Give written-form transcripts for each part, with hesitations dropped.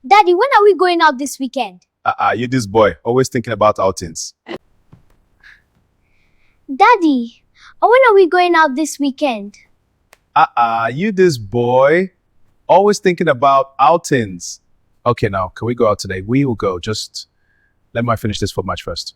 Daddy, when are we going out this weekend? You this boy, always thinking about outings. Daddy, when are we going out this weekend? You this boy, always thinking about outings. Okay, now, can we go out today? We will go. Just let me finish this foot match first.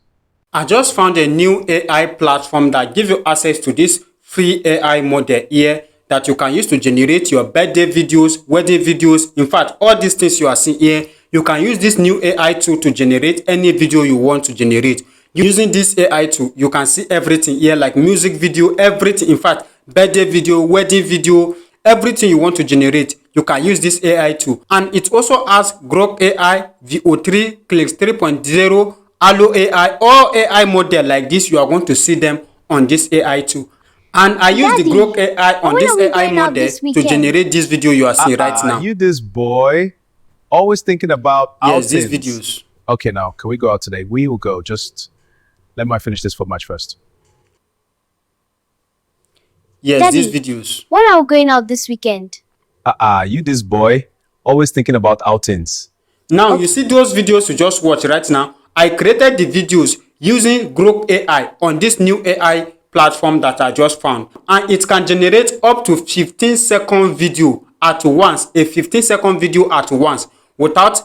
I just found a new AI platform that gives you access to this free AI model here that you can use to generate your birthday videos, wedding videos. In fact, all these things you are seeing here, you can use this new AI tool to generate any video you want to generate. Using this AI tool, you can see everything here like music video, everything. In fact, birthday video, wedding video, everything you want to generate, you can use this AI tool. And it also has Grok AI, VO3, Clicks 3.0, Allo AI, all AI model like this, you are going to see them on this AI tool. And I use the Grok AI on this AI model to generate this video you are seeing right now. You this boy, always thinking about outings. Yes, these videos. Okay, now, can we go out today? We will go. Just let me finish this foot match first. Yes, Daddy, these videos. when are we going out this weekend? You this boy, always thinking about outings. Now, you see those videos you just watched right now? I created the videos using Grok AI on this new AI platform that I just found. And it can generate up to 15-second video at once, a 15-second video at once, without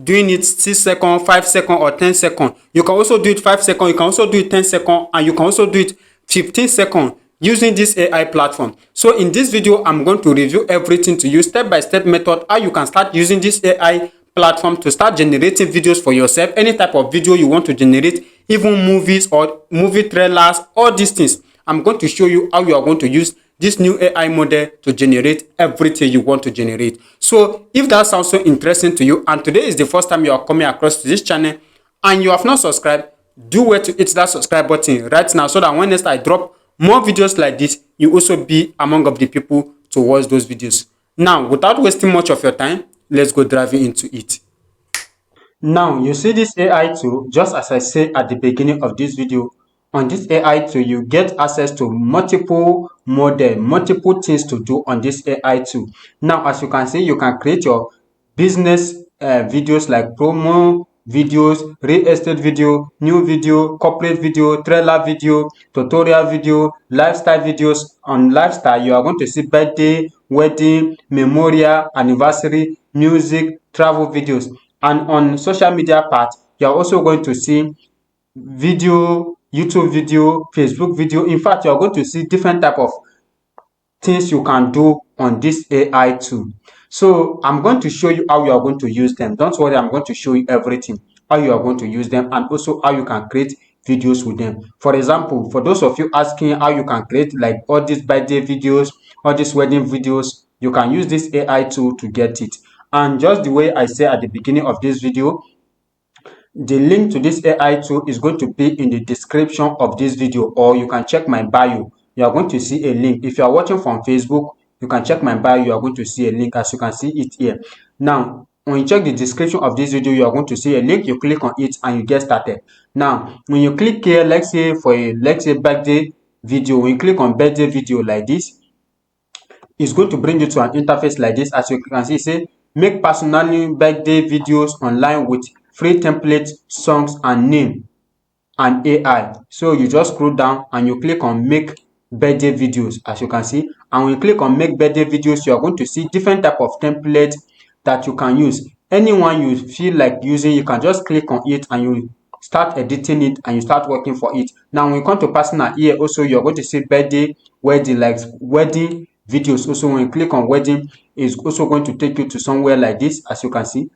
doing it 6 seconds, 5 seconds, or 10 seconds. You can also do it 5 seconds, you can also do it 10 seconds, and you can also do it 15 seconds using this AI platform. So in this video, I'm going to review everything to you, step-by-step method, how you can start using this AI platform to start generating videos for yourself, any type of video you want to generate, even movies or movie trailers, all these things. I'm going to show you how you are going to use this new AI model to generate everything you want to generate. So if that sounds so interesting to you, and today is the first time you are coming across to this channel and you have not subscribed, do where to hit that subscribe button right now so that when next I drop more videos like this, you also be among of the people to watch those videos. Now, without wasting much of your time, let's go driving into it. Now, you see this AI tool, just as I said at the beginning of this video. On this AI tool, you get access to multiple models, multiple things to do on this AI tool. Now, as you can see, you can create your business videos like promo videos, real estate video, new video, corporate video, trailer video, tutorial video, lifestyle videos. On lifestyle, you are going to see birthday, wedding, memorial, anniversary, music, travel videos. And on social media part, you are also going to see video, YouTube video, Facebook video. In fact, you are going to see different type of things you can do on this AI tool. So I'm going to show you how you are going to use them. Don't worry, I'm going to show you everything, how you are going to use them, and also how you can create videos with them. For example, for those of you asking how you can create like all these birthday videos, all these wedding videos, you can use this AI tool to get it. And just the way I said at the beginning of this video, the link to this AI tool is going to be in the description of this video, or you can check my bio. You are going to see a link. If you are watching from Facebook, you can check my bio. You are going to see a link, as you can see it here. Now, when you check the description of this video, you are going to see a link. You click on it and you get started. Now, when you click here, let's say for a birthday video, when you click on birthday video like this, it's going to bring you to an interface like this. As you can see, say make personal birthday videos online with free templates, songs, and name and AI. So you just scroll down and you click on make birthday videos, as you can see. And when you click on make birthday videos, you are going to see different type of templates that you can use. Anyone you feel like using, you can just click on it and you start editing it and you start working for it. Now when you come to personal here, also you're going to see birthday, wedding, like wedding videos. Also when you click on wedding, it's also going to take you to somewhere like this. As you can see,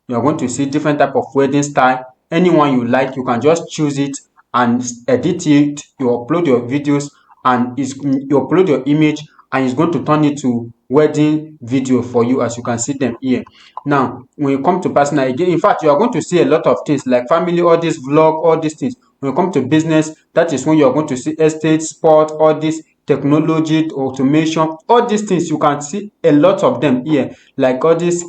you're going to see different type of wedding style. Anyone you like, you can just choose it and edit it. You upload your videos and you upload your image and it's going to turn it to wedding video for you, as you can see them here. Now when you come to personal again, in fact you are going to see a lot of things like family, all this vlog, all these things. When you come to business, that is when you are going to see estate, sport, all this technology, automation, all these things. You can see a lot of them here, like all this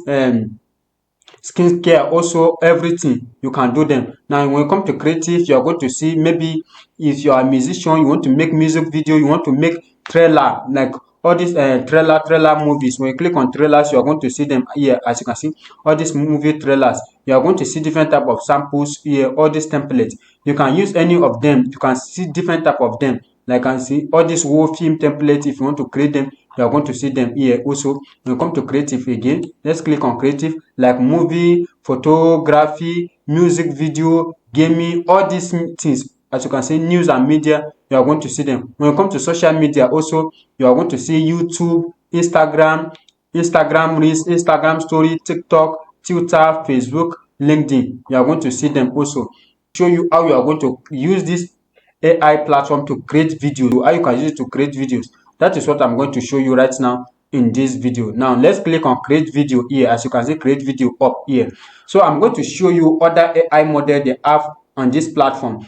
skincare, also everything you can do them. Now when you come to creative, you are going to see maybe if you are a musician, you want to make music video, you want to make trailer, like all these trailer movies. When you click on trailers, you are going to see them here. As you can see, all these movie trailers, you are going to see different type of samples here, all these templates. You can use any of them. You can see different type of them. Like I can see all these whole film templates. If you want to create them, you are going to see them here. Also, when you come to creative again, let's click on creative, like movie, photography, music video, gaming, all these things. As you can see, news and media, you are going to see them. When you come to social media also, you are going to see YouTube, Instagram Reels, Instagram Story, TikTok, Twitter, Facebook, LinkedIn. You are going to see them also. Show you how you are going to use this AI platform to create videos, how you can use it to create videos. That is what I'm going to show you right now in this video. Now let's click on create video here. As you can see, create video up here. So I'm going to show you other AI model they have on this platform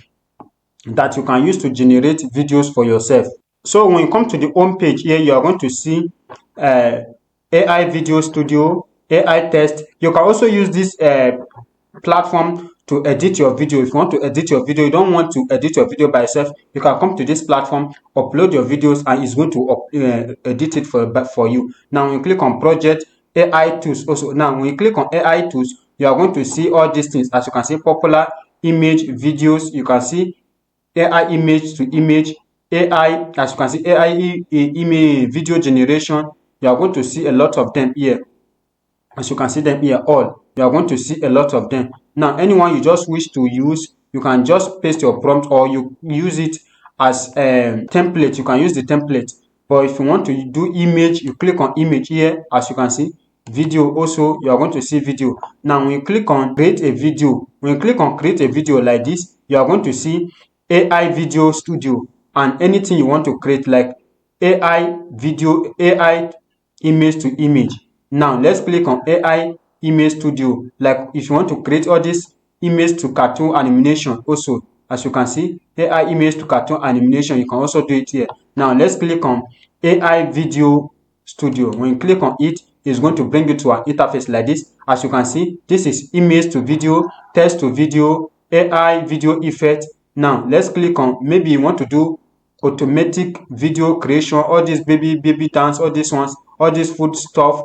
that you can use to generate videos for yourself. So when you come to the home page here, you are going to see AI video studio, AI test. You can also use this platform to edit your video. If you want to edit your video, you don't want to edit your video by yourself, you can come to this platform, upload your videos, and it's going to edit it for you. Now when you click on project, AI tools also. Now when you click on AI tools, you are going to see all these things. As you can see, popular image videos, you can see AI image to image, AI, as you can see, AI image video generation. You are going to see a lot of them here. As you can see them here, all you are going to see a lot of them. Now anyone you just wish to use, you can just paste your prompt, or you use it as a template. You can use the template. But if you want to do image, you click on image here. As you can see, video also, you are going to see video. Now when you click on create a video, when you click on create a video like this, you are going to see AI video studio, and anything you want to create, like AI video, AI image to image. Now let's click on AI image studio. Like if you want to create all this image to cartoon animation also, as you can see, AI image to cartoon animation, you can also do it here. Now let's click on AI video studio. When you click on it, it's going to bring you to an interface like this. As you can see, this is image to video, text to video, AI video effect. Now let's click on, maybe you want to do automatic video creation, all these baby dance, all these ones, all this food stuff.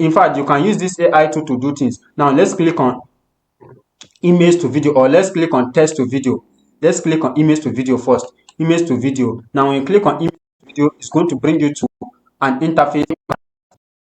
In fact, you can use this AI tool to do things. Now let's click on image to video, or let's click on text to video. Let's click on image to video first. Image to video. Now when you click on image to video, it's going to bring you to an interface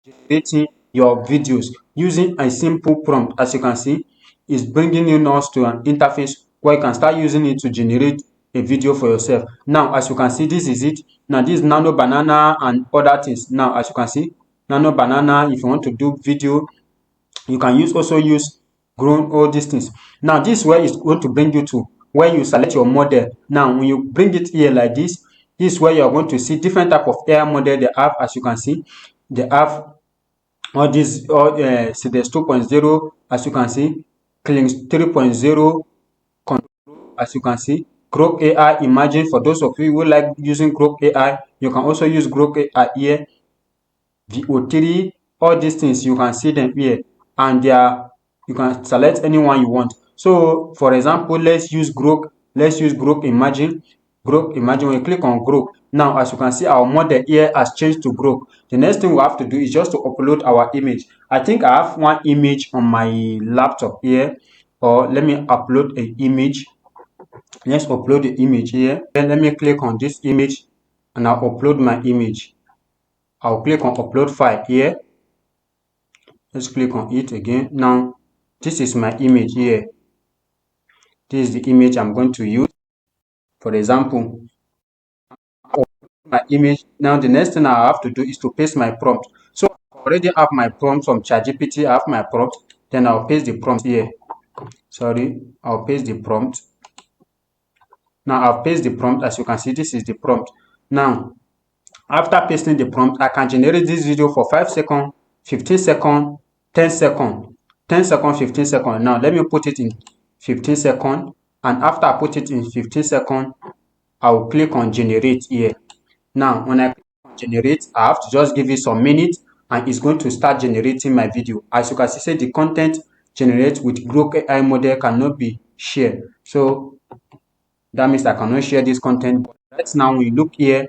generating your videos using a simple prompt. As you can see, it's bringing you now to an interface where you can start using it to generate a video for yourself. Now as you can see, this is it. Now this nano banana and other things. Now as you can see, nano banana, if you want to do video, you can also use grown, all these things. Now this is where it's going to bring you to, where you select your model. Now when you bring it here like this is where you are going to see different type of AI model they have. As you can see, they have all these, so there's 2.0, as you can see, Clings 3.0, as you can see, Grok AI. Imagine, for those of you who like using Grok AI, you can also use Grok AI here. VO3, all these things, you can see them here, and they are, you can select anyone you want. So for example, let's use Grok. Let's use Grok Imagine. Grok Imagine. When you click on Grok, now as you can see, our model here has changed to Grok. The next thing we have to do is just to upload our image. I think I have one image on my laptop here, or let me upload an image. Let's upload the image here. Then let me click on this image, and I'll upload my image. I'll click on upload file here. Let's click on it again. Now this is my image here. This is the image I'm going to use. For example, my image. Now the next thing I have to do is to paste my prompt. So I already have my prompt from ChatGPT. I have my prompt. Then I'll paste the prompt here. Sorry, I'll paste the prompt. Now I've pasted the prompt. As you can see, this is the prompt. Now after pasting the prompt, I can generate this video for 5 seconds, 15 seconds, 10 seconds, 10 seconds, 15 seconds. Now let me put it in 15 seconds, and after I put it in 15 seconds, I will click on generate here. Now when I click on generate, I have to just give it some minutes, and it's going to start generating my video. As you can see, the content generated with Grok AI model cannot be shared. So that means I cannot share this content. But right now, when you look here,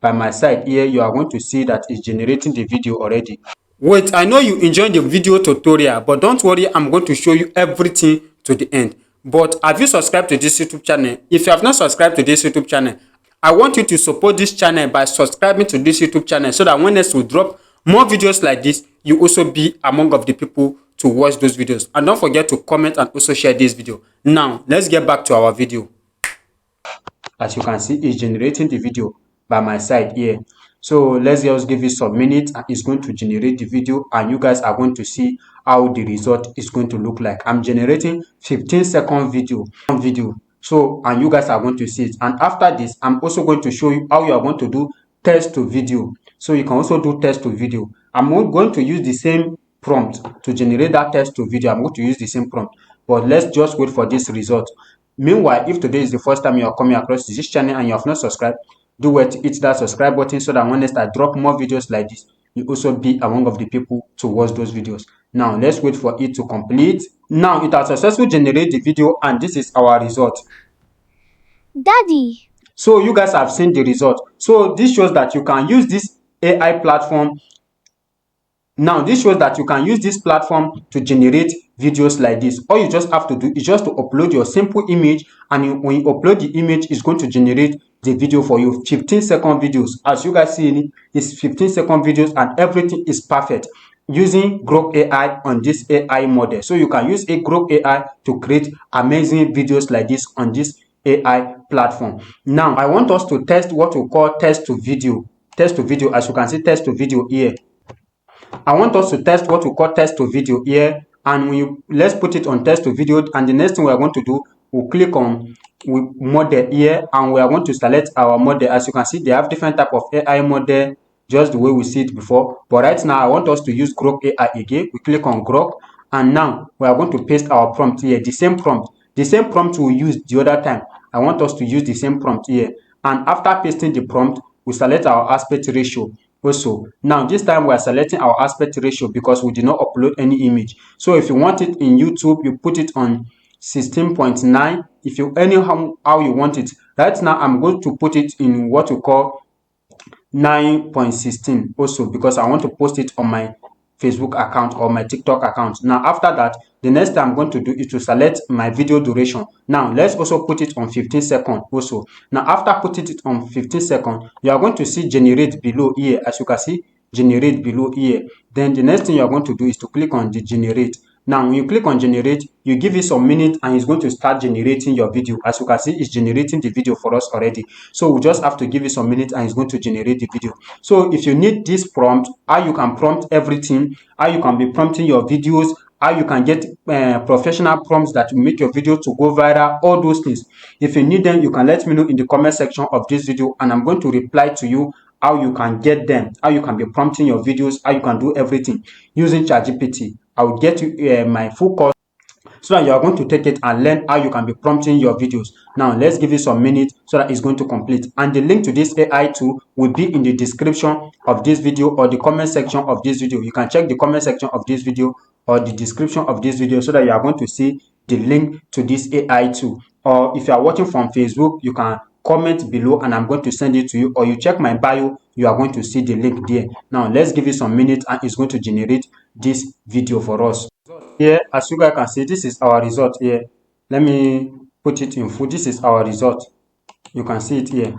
by my side here, you are going to see that it's generating the video already. Wait, I know you enjoyed the video tutorial, but don't worry, I'm going to show you everything to the end. But have you subscribed to this YouTube channel? If you have not subscribed to this YouTube channel, I want you to support this channel by subscribing to this YouTube channel so that when next we drop more videos like this, you also be among of the people to watch those videos. And don't forget to comment and also share this video. Now, let's get back to our video. As you can see, it's generating the video by my side here. So let's just give it some minutes and it's going to generate the video, and you guys are going to see how the result is going to look like. I'm generating 15-second video. So, and you guys are going to see it. And after this, I'm also going to show you how you are going to do text to video. So you can also do text to video. I'm going to use the same prompt to generate that text to video. I'm going to use the same prompt, but let's just wait for this result. Meanwhile, if today is the first time you are coming across this channel and you have not subscribed, do wait to hit that subscribe button so that when I start drop more videos like this, you also be among of the people to watch those videos. Now let's wait for it to complete. Now it has successfully generated the video, and this is our result. Daddy. So you guys have seen the result. So this shows that you can use this AI platform. Now this shows that you can use this platform to generate videos like this. All you just have to do is just to upload your simple image, and when you upload the image, it's going to generate the video for you. 15-second videos. As you guys see, it's 15-second videos and everything is perfect using Grok AI on this AI model. So you can use a Grok AI to create amazing videos like this on this AI platform. Now I want us to test what we call text to video. Text to video, as you can see, text to video here. I want us to test what we call text to video here, and let's put it on text to video. And the next thing we are going to do, we'll click on model here, and we are going to select our model. As you can see, they have different type of AI model, just the way we see it before. But right now, I want us to use Grok AI again. We click on Grok, and now we are going to paste our prompt here. The same prompt we used the other time. I want us to use the same prompt here. And after pasting the prompt, we select our aspect ratio. Also, now this time we are selecting our aspect ratio because we did not upload any image. So if you want it in YouTube, you put it on 16.9. If you anyhow how you want it. Right now I'm going to put it in what we call 9.16 also, because I want to post it on my Facebook account or my TikTok account. Now after that, the next thing I'm going to do is to select my video duration. Now let's also put it on 15 seconds also. Now after putting it on 15 seconds, you are going to see generate below here. As you can see, generate below here. Then the next thing you are going to do is to click on the generate. Now when you click on generate, you give it some minutes and it's going to start generating your video. As you can see, it's generating the video for us already. So we just have to give it some minutes and it's going to generate the video. So if you need this prompt, how you can prompt everything, how you can be prompting your videos, how you can get professional prompts that will make your video to go viral, all those things. If you need them, you can let me know in the comment section of this video, and I'm going to reply to you how you can get them, how you can be prompting your videos, how you can do everything using ChatGPT. I will get you my full course so that you are going to take it and learn how you can be prompting your videos. Now let's give it some minutes so that it's going to complete, and the link to this AI tool will be in the description of this video or the comment section of this video. You can check the comment section of this video or the description of this video so that you are going to see the link to this AI tool. Or if you are watching from Facebook, you can comment below and I'm going to send it to you, or you check my bio, you are going to see the link there. Now let's give it some minutes and it's going to generate this video for us. Here, as you guys can see, this is our result here. Let me put it in full. This is our result. You can see it here.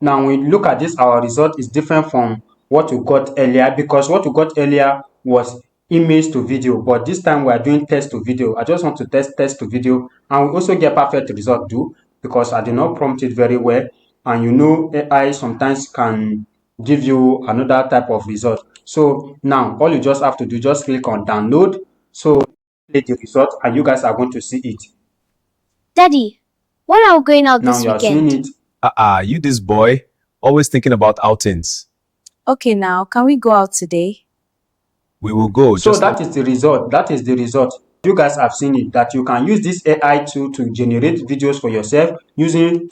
Now when we look at this, our result is different from what we got earlier, because what we got earlier was image to video, but this time we are doing text to video. I just want to test text to video, and we also get perfect result too, because I did not prompt it very well, and you know AI sometimes can give you another type of result. So now all you just have to do, just click on download. So play the result and you guys are going to see it. Daddy, when are we going out Now this you are seeing weekend? it. You this boy, always thinking about outings. Okay, now, can we go out today? We will go. So just that is the result. That is the result. You guys have seen it, that you can use this AI tool to generate videos for yourself using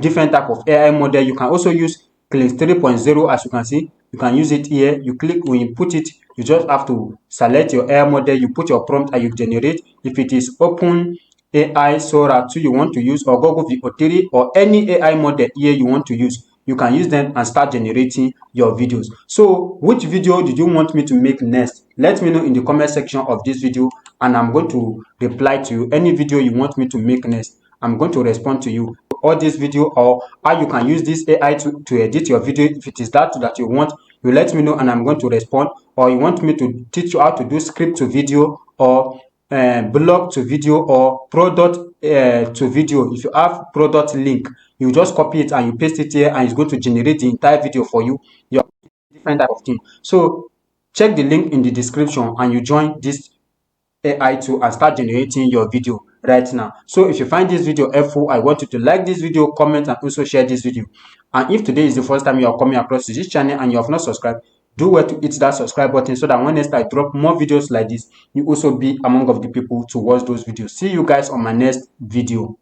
different type of AI model. You can also use Click 3.0, as you can see. You can use it here. You click, when you put it, you just have to select your AI model, you put your prompt and you generate. If it is Open AI Sora 2 you want to use, or Google VO3, or any AI model here you want to use, you can use them and start generating your videos. So which video did you want me to make next? Let me know in the comment section of this video, and I'm going to reply to you. Any video you want me to make next, I'm going to respond to you. Or this video, or how you can use this AI to edit your video. If it is that you want, you let me know and I'm going to respond. Or you want me to teach you how to do script to video, or blog to video, or product to video. If you have product link, you just copy it and you paste it here, and it's going to generate the entire video for you. Your different type of thing. So check the link in the description and you join this AI tool and start generating your video right now. So if you find this video helpful, I want you to like this video, comment, and also share this video. And if today is the first time you are coming across to this channel and you have not subscribed, do well to hit that subscribe button so that when next I drop more videos like this, you also be among of the people to watch those videos. See you guys on my next video.